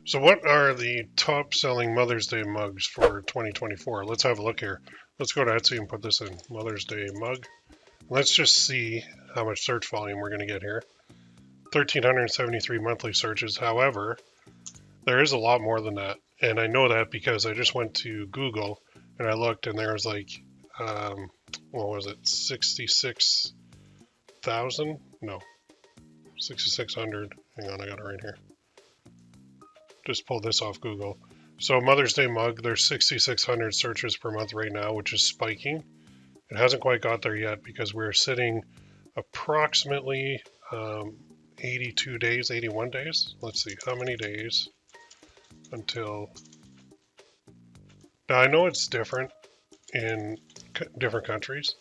So what are the top selling Mother's Day mugs for 2024? Let's have a look here. Let's go to Etsy and put this in, Mother's Day mug. Let's just see how much search volume we're going to get here. 1,373 monthly searches. However, there is a lot more than that. And I know that because I just went to Google and I looked and there was like, what was it, 66,000? No, 6,600. Hang on, I got it right here. Just pulled this off Google. So Mother's Day mug, there's 6,600 searches per month right now, which is spiking. It hasn't quite got there yet because we're sitting approximately 82 days, 81 days. Let's see, how many days until... Now I know it's different in different countries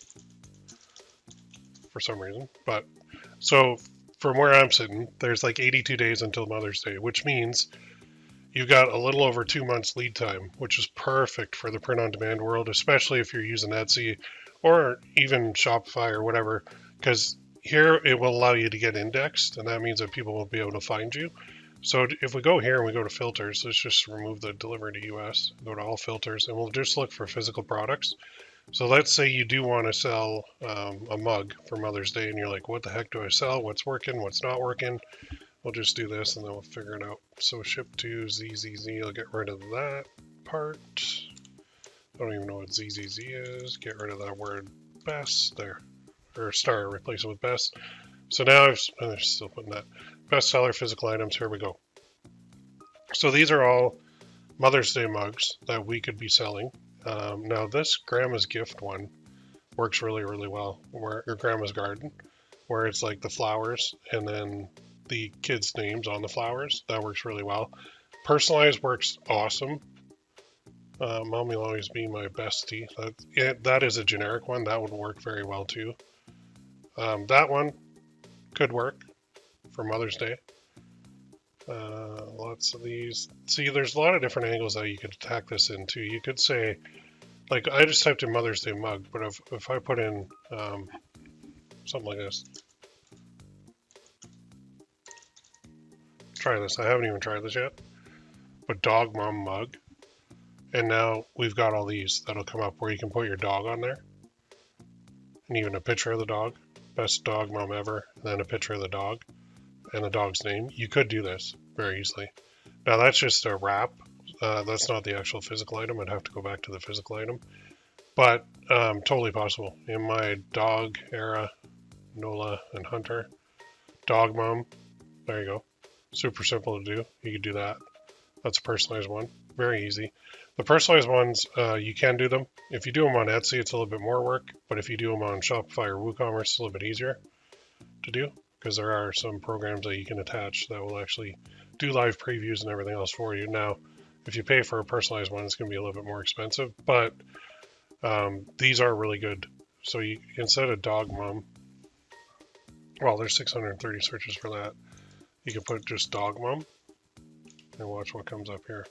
for some reason, but so from where I'm sitting, there's like 82 days until Mother's Day, which means you've got a little over 2 months lead time, which is perfect for the print-on-demand world, especially if you're using Etsy or even Shopify or whatever, because here it will allow you to get indexed, and that means that people will be able to find you. So if we go here and we go to filters, let's just remove the deliver to US, go to all filters, and we'll just look for physical products. So let's say you do want to sell a mug for Mother's Day, and you're like, what the heck do I sell? What's working? What's not working? We'll just do this and then we'll figure it out. So ship to ZZZ, I'll get rid of that part. I don't even know what ZZZ is. Get rid of that word best there, or star, replace it with best. So now I'm still putting that. Bestseller physical items, here we go. So these are all Mother's Day mugs that we could be selling. Now this Grandma's Gift one works really, really well. Or Grandma's Garden, where it's like the flowers and then the kids' names on the flowers. That works really well. Personalized works awesome. Mom will always be my bestie. That is a generic one. That would work very well too. That one could work for Mother's Day. Lots of these. See, there's a lot of different angles that you could attack this into. You could say, like, I just typed in Mother's Day mug, but if I put in something like this, try this. I haven't even tried this yet, but dog mom mug. And now we've got all these that'll come up where you can put your dog on there, and even a picture of the dog, best dog mom ever, and then a picture of the dog and the dog's name. You could do this very easily. Now that's just a wrap. That's not the actual physical item. I'd have to go back to the physical item, but totally possible. In my dog era, Nola and Hunter, dog mom, there you go. Super simple to do. You could do that. That's a personalized one. Very easy. The personalized ones, you can do them. If you do them on Etsy, it's a little bit more work, but if you do them on Shopify or WooCommerce, it's a little bit easier to do because there are some programs that you can attach that will actually do live previews and everything else for you. Now, if you pay for a personalized one, it's going to be a little bit more expensive, but these are really good. So you, instead of dog mom, well, there's 630 searches for that. You can put just dog mom and watch what comes up here.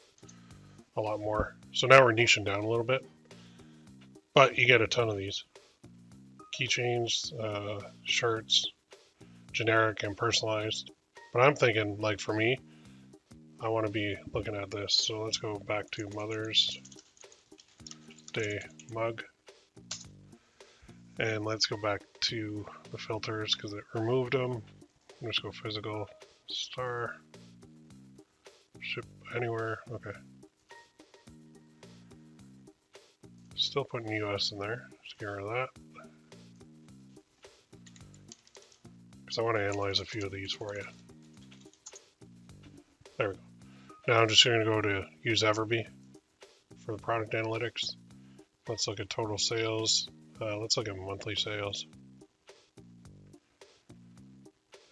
A lot more. So now we're niching down a little bit, but you get a ton of these. Keychains, shirts, generic and personalized. But I'm thinking, like for me, I want to be looking at this. So let's go back to Mother's Day mug. And let's go back to the filters because it removed them. Let's go physical, star, ship anywhere. Okay. Still putting US in there. Just get rid of that. Because I want to analyze a few of these for you. There we go. Now I'm just going to go to use Everbee for the product analytics. Let's look at total sales. Let's look at monthly sales.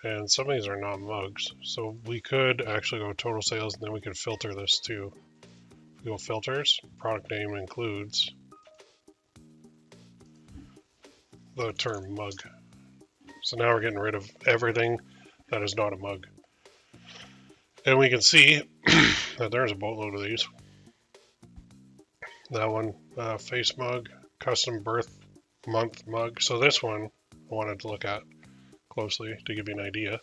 And some of these are not mugs. So we could actually go total sales and then we could filter this too. If we go filters, product name includes the term mug. So now we're getting rid of everything that is not a mug. And we can see that there's a boatload of these. That one, face mug, custom birth month mug. So this one I wanted to look at closely to give you an idea.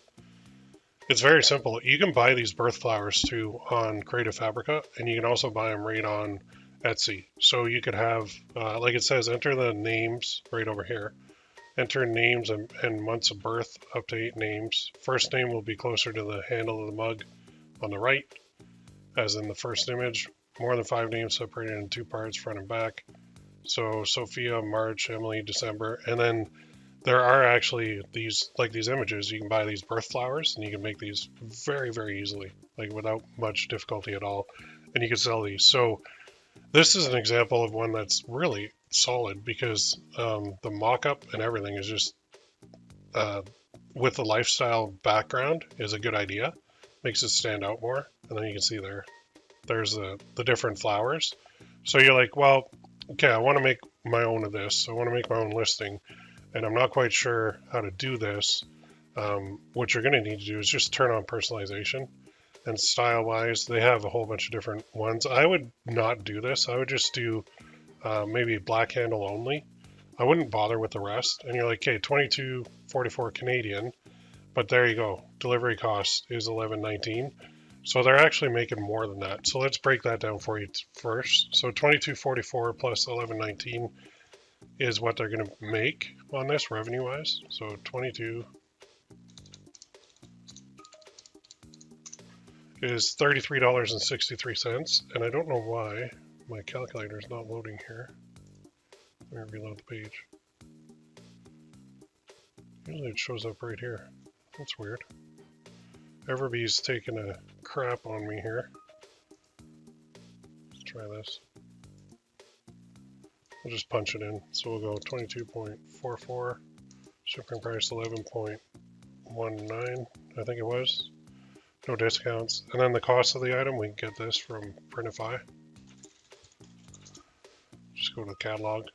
It's very simple. You can buy these birth flowers too on Creative Fabrica, and you can also buy them right on Etsy. So you could have, like it says, enter the names right over here. Enter names and months of birth, update names. First name will be closer to the handle of the mug on the right, as in the first image. More than 5 names separated in 2 parts, front and back. So Sophia, March, Emily, December, and then there are actually these images. You can buy these birth flowers, and you can make these very, very easily, like without much difficulty at all, and you can sell these. So this is an example of one that's really solid because the mock-up and everything is just with the lifestyle background is a good idea. Makes it stand out more, and then you can see there's the different flowers. So you're like, well, okay, I want to make my own of this. I want to make my own listing, and I'm not quite sure how to do this. What you're going to need to do is just turn on personalization. And style-wise, they have a whole bunch of different ones. I would not do this. I would just do maybe black handle only. I wouldn't bother with the rest. And you're like, okay, 22.44 Canadian, but there you go. Delivery cost is 11.19. So they're actually making more than that. So let's break that down for you first. So 22.44 plus 11.19 is what they're going to make on this revenue-wise. So 22 is $33.63, and I don't know why my calculator is not loading here. Let me reload the page. Usually it shows up right here. That's weird. Everybody's taking a crap on me here. Let's try this. We'll just punch it in. So we'll go 22.44, shipping price 11.19, I think it was. No discounts. And then the cost of the item, we can get this from Printify. Just go to the catalog.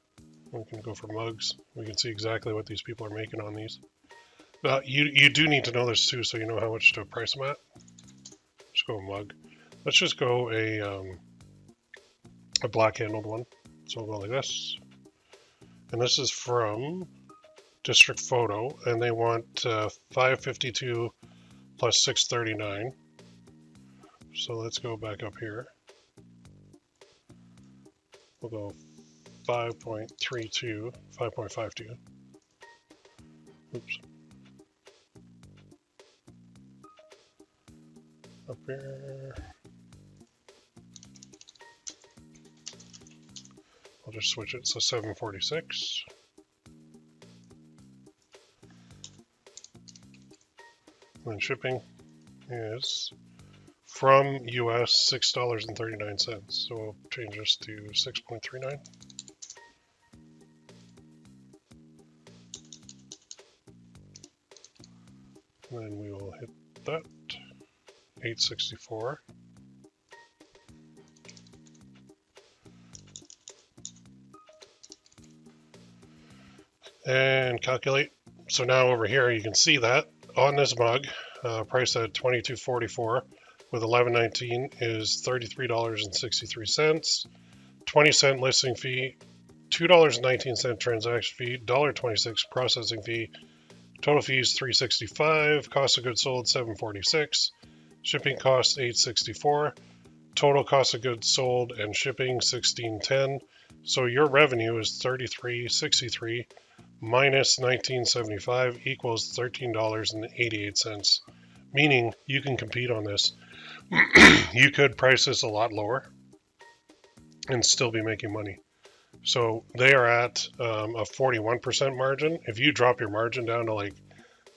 We can go for mugs. We can see exactly what these people are making on these. You do need to know this too, so you know how much to price them at. Just go mug. Let's just go a black handled one. So we'll go like this. And this is from District Photo, and they want 552 plus 639. So let's go back up here. We'll go 5.32, 5.52. Oops. Up here. I'll just switch it, so 746. And then shipping is from US $6.39. So we'll change this to 6.39. And then we will hit that. 864. And calculate. So now over here you can see that on this mug, priced at $22.44 with $11.19 is $33.63, 20-cent listing fee, $2.19 transaction fee, $1.26 processing fee, total fees $365, cost of goods sold $746, shipping cost $864, total cost of goods sold and shipping $1610. So your revenue is $33.63 minus $19.75 equals $13.88, meaning you can compete on this. You could price this a lot lower and still be making money. So they are at a 41% margin. If you drop your margin down to like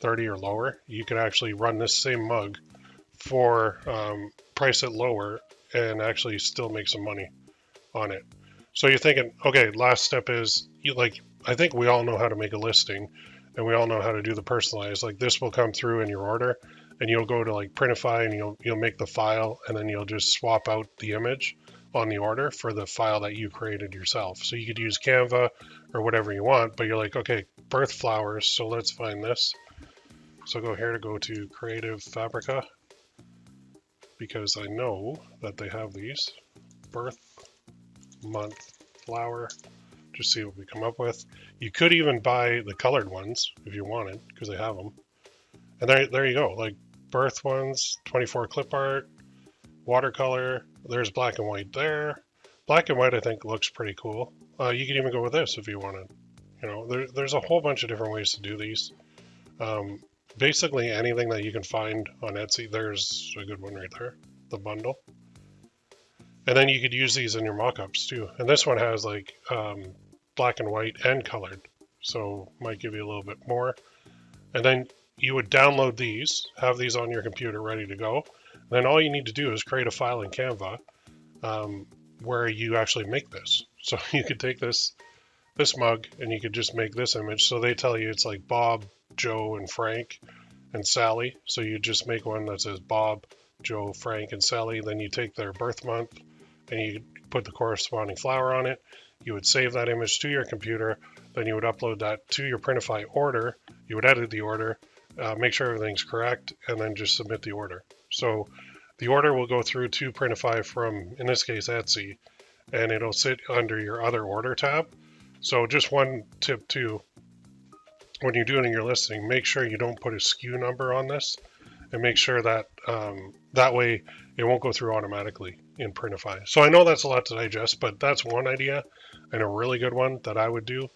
30 or lower, you could actually run this same mug for price it lower and actually still make some money on it. So you're thinking, okay, last step is I think we all know how to make a listing, and we all know how to do the personalized. Like this will come through in your order, and you'll go to like Printify, and you'll make the file, and then you'll just swap out the image on the order for the file that you created yourself. So you could use Canva or whatever you want, but you're like, okay, birth flowers, so let's find this. So go here to go to Creative Fabrica, because I know that they have these. Birth month flower. Just see what we come up with. You could even buy the colored ones if you wanted, because they have them. And there you go. Like birth ones, 24 clip art, watercolor. There's black and white there. Black and white I think looks pretty cool. You could even go with this if you wanted. There's a whole bunch of different ways to do these. Basically anything that you can find on Etsy, there's a good one right there, the bundle. And then you could use these in your mock-ups too. And this one has like black and white and colored, so might give you a little bit more. And then you would download these, have these on your computer ready to go. And then all you need to do is create a file in Canva where you actually make this. So you could take this mug and you could just make this image. So they tell you it's like Bob, Joe, and Frank and Sally. So you just make one that says Bob, Joe, Frank, and Sally. Then you take their birth month and you put the corresponding flower on it. You would save that image to your computer. Then you would upload that to your Printify order. You would edit the order, make sure everything's correct, and then just submit the order. So the order will go through to Printify from, in this case, Etsy, and it'll sit under your other order tab. So just one tip too, when you're doing your listing, make sure you don't put a SKU number on this, and make sure that that way it won't go through automatically in Printify. So I know that's a lot to digest, but that's one idea and a really good one that I would do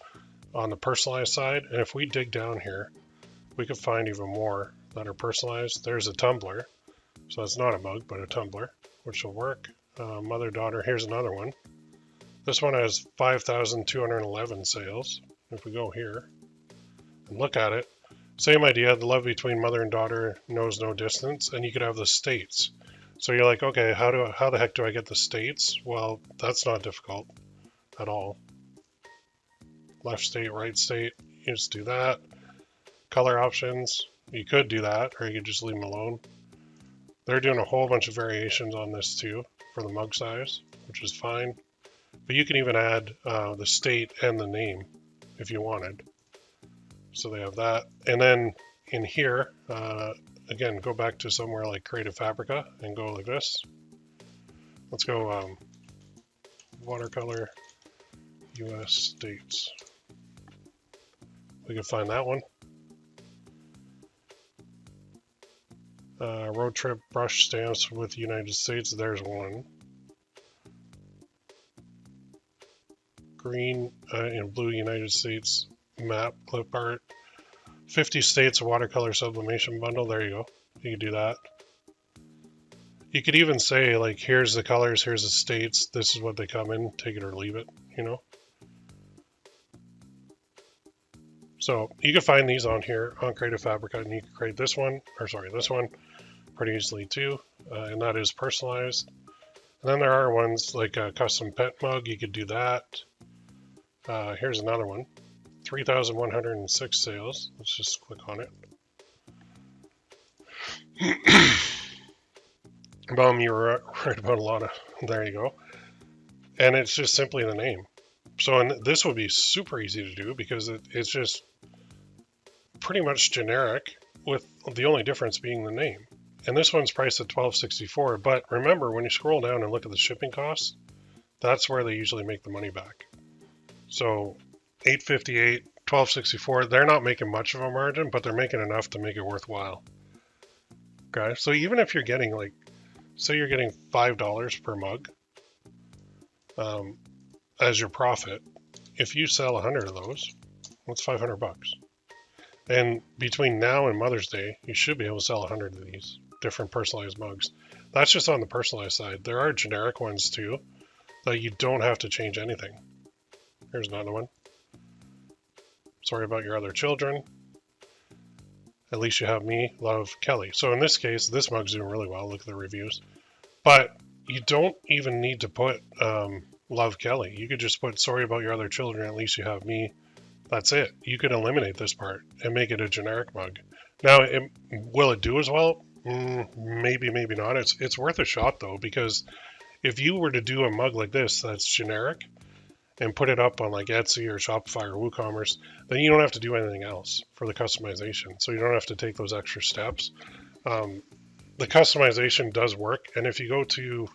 on the personalized side. And if we dig down here, we could find even more that are personalized. There's a tumbler. So it's not a mug, but a tumbler, which will work. Mother-daughter, here's another one. This one has 5,211 sales. If we go here and look at it, same idea, the love between mother and daughter knows no distance, and you could have the states. So you're like, okay, how the heck do I get the states? Well, that's not difficult at all. Left state, right state, you just do that. Color options, you could do that, or you could just leave them alone. They're doing a whole bunch of variations on this too for the mug size, which is fine. But you can even add the state and the name if you wanted. So they have that. And then in here, again, go back to somewhere like Creative Fabrica and go like this. Let's go watercolor US states. We can find that one. Road trip brush stamps with United States, there's one. Green and blue United States map clip art. 50 states watercolor sublimation bundle, there you go. You can do that. You could even say like, here's the colors, here's the states, this is what they come in, take it or leave it, So you can find these on here on Creative Fabrica, and you can create this one pretty easily too, and that is personalized. And then there are ones like a custom pet mug, you could do that. Here's another one, 3,106 sales. Let's just click on it. Boom, you were right about a lot of, there you go. And it's just simply the name. So and this would be super easy to do because it's just pretty much generic, with the only difference being the name. And this one's priced at $12.64, but remember when you scroll down and look at the shipping costs, that's where they usually make the money back. So $8.58, $12.64, they're not making much of a margin, but they're making enough to make it worthwhile. Okay, so even if you're getting like, say you're getting $5 per mug as your profit, if you sell 100 of those, that's $500. And between now and Mother's Day, you should be able to sell 100 of these different personalized mugs. That's just on the personalized side. There are generic ones too that you don't have to change anything. Here's another one. Sorry about your other children. At least you have me. Love, Kelly. So in this case, this mug's doing really well. Look at the reviews. But you don't even need to put love, Kelly. You could just put sorry about your other children. At least you have me. That's it. You can eliminate this part and make it a generic mug. Now, will it do as well? Maybe, maybe not. It's worth a shot though, because if you were to do a mug like this that's generic and put it up on like Etsy or Shopify or WooCommerce, then you don't have to do anything else for the customization. So you don't have to take those extra steps. The customization does work. And if you go to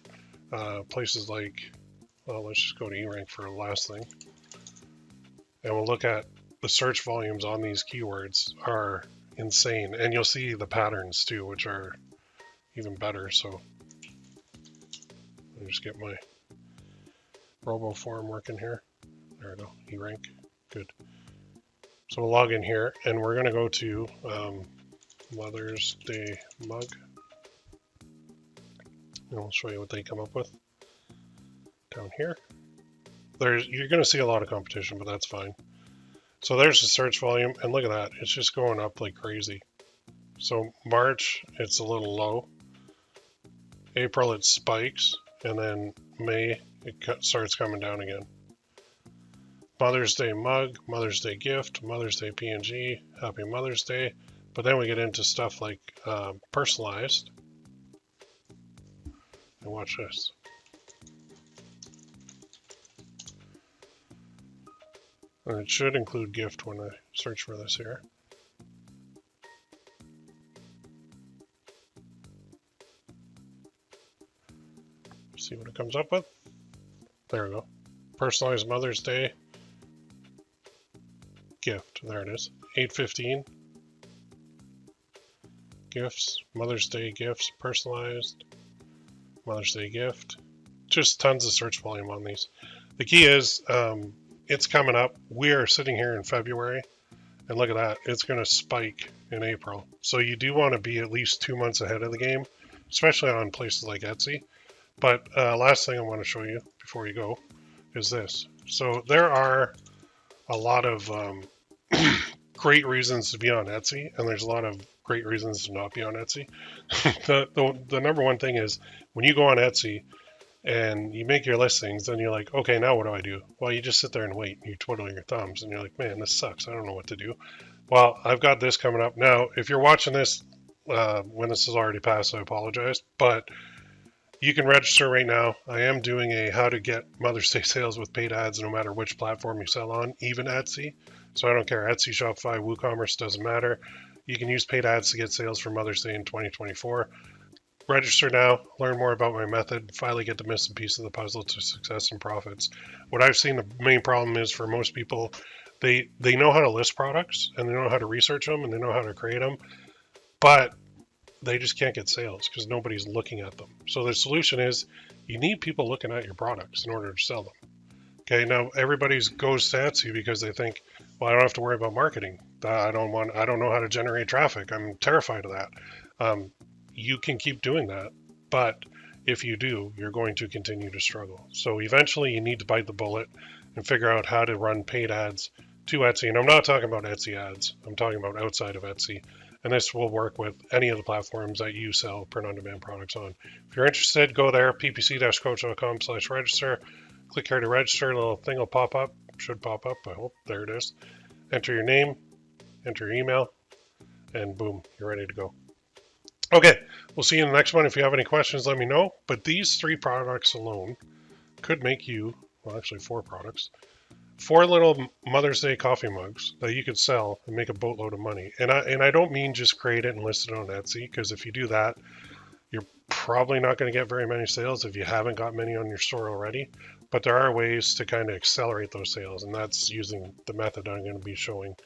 places like, well, let's just go to eRank for the last thing. And we'll look at the search volumes on these keywords are, insane. And you'll see the patterns too, which are even better. So let me just get my robo form working here. There we go, E-rank, good. So we'll log in here and we're gonna go to Mother's Day mug. And we'll show you what they come up with down here. You're gonna see a lot of competition, but that's fine. So there's the search volume, and look at that, it's just going up like crazy. So March, it's a little low. April, it spikes, and then May, it starts coming down again. Mother's Day mug, Mother's Day gift, Mother's Day PNG, Happy Mother's Day. But then we get into stuff like personalized. And watch this. And it should include gift when I search for this here. See what it comes up with. There we go. Personalized Mother's Day gift. There it is. 815. Gifts. Mother's Day gifts. Personalized. Mother's Day gift. Just tons of search volume on these. The key is it's coming up. We are sitting here in February, and look at that. It's going to spike in April. So you do want to be at least 2 months ahead of the game, especially on places like Etsy. But last thing I want to show you before you go is this. So there are a lot of great reasons to be on Etsy, and there's a lot of great reasons to not be on Etsy. the number one thing is when you go on Etsy and you make your listings, then you're like, okay, now what do I do? Well, you just sit there and wait, and you twiddle your thumbs, and you're like, man, this sucks. I don't know what to do. Well, I've got this coming up. Now, if you're watching this when this is already passed, I apologize, but you can register right now. I am doing a how to get Mother's Day sales with paid ads no matter which platform you sell on, even Etsy. So I don't care, Etsy, Shopify, WooCommerce, doesn't matter. You can use paid ads to get sales for Mother's Day in 2024. Register now, learn more about my method, finally get the missing piece of the puzzle to success and profits. What I've seen the main problem is for most people, they know how to list products and they know how to research them and they know how to create them, but they just can't get sales because nobody's looking at them. So the solution is you need people looking at your products in order to sell them. Okay, now everybody goes to Etsy because they think, well, I don't have to worry about marketing. I don't know how to generate traffic. I'm terrified of that. You can keep doing that, but if you do, you're going to continue to struggle. So eventually you need to bite the bullet and figure out how to run paid ads to Etsy. And I'm not talking about Etsy ads. I'm talking about outside of Etsy. And this will work with any of the platforms that you sell print-on-demand products on. If you're interested, go there, ppc-coach.com/register. Click here to register. A little thing will pop up. Should pop up, I hope. There it is. Enter your name, enter your email, and boom, you're ready to go. Okay, we'll see you in the next one. If you have any questions, let me know. But these 3 products alone could make you, well, actually 4 products, 4 little Mother's Day coffee mugs that you could sell and make a boatload of money. And I don't mean just create it and list it on Etsy, because if you do that, you're probably not going to get very many sales if you haven't got many on your store already. But there are ways to kind of accelerate those sales, and that's using the method I'm going to be showing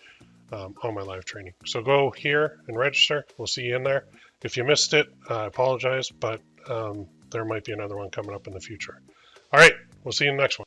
on my live training. So go here and register. We'll see you in there. If you missed it, I apologize, but there might be another one coming up in the future. All right, we'll see you in the next one.